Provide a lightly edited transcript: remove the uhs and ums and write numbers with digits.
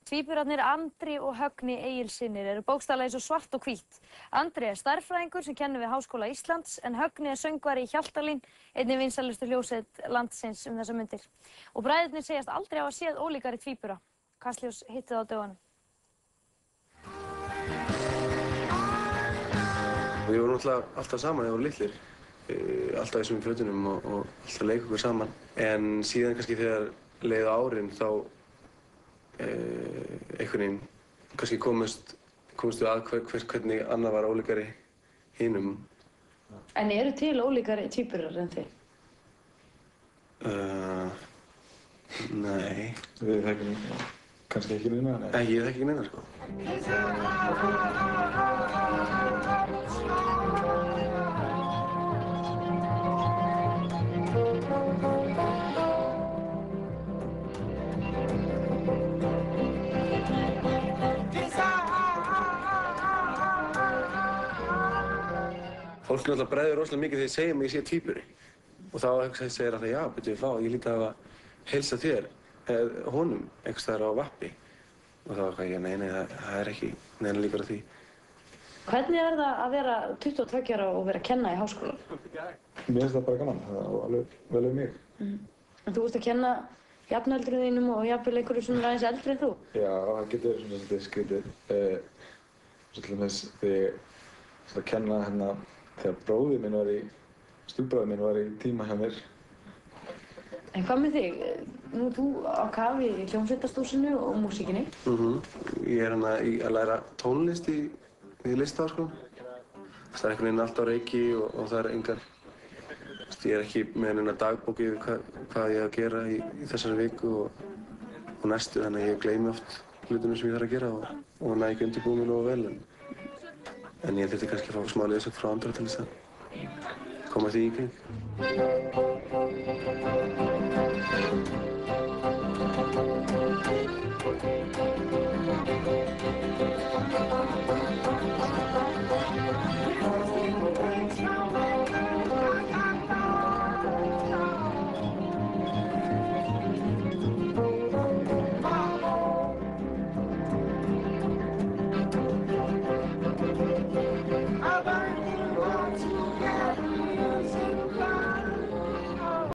Tvíburarnir Andri og Högni Egilssynir eru bókstaflega eins og svart og hvítt. Andri er stærðfræðingur sem kennir við Háskóla Íslands en Högni er söngvari í Hjaltalín, einnig vinsælustu hljómsveit landsins þessar mundir. Og bræðurnir segjast aldrei hafa séð ólíkari tvíbura. Kastljós hitti það á dögunum. Við vorum alltaf saman þegar við vorum litlir. Alltaf í sömu fötunum og alltaf leika okkur saman. En síðan kannski þegar leið á árin þá einhvern veginn kannski komust við að hvernig annar var ólíkari hinum. En eru til ólíkari tvíburar en þið? Nei. Við þekkjum kannski ekki neina? Nei, ég þekki ekki neina, sko. Fólk náttúrulega bregður rosalega mikið þegar þið segja mig að ég sé tvíburi. Og þá segir alltaf, já, betur ég líti að heilsa þér, honum, einhvers staðar á vappi. Og þá var ég, nei, það er ekki neina líkur á því. Hvernig er það að vera 22 ára og vera að kenna í háskóla? Mér finnst það bara gaman, það á alveg vel við mig. En þú ert að kenna jafnöldrum þínum og jafnvel einhverju svona aðeins eldri en þú? Já, það getur verið svona svolítið skrítið. Svo til dæmis þegar ég var að kenna hérna þegar stjúpbróðir minn var í tíma hjá mér. En hvað með þig? Nú ert þú á kafi í hljómsveitarstúsinu og músíkinni. Ég er að læra tónlist í Listaháskólanum. Það er einhvern veginn allt á reiki og það er engar... Ég er ekki með neina dagbók yfir hvað ég er að gera í þessari viku og næstu, þannig að ég gleymi oft hlutunum sem ég þarf að gera og næ ekki undirbúið mig nógu vel. En ég þurfti kannski að fá smá leiðsögn frá Andra til þess að koma því í kring.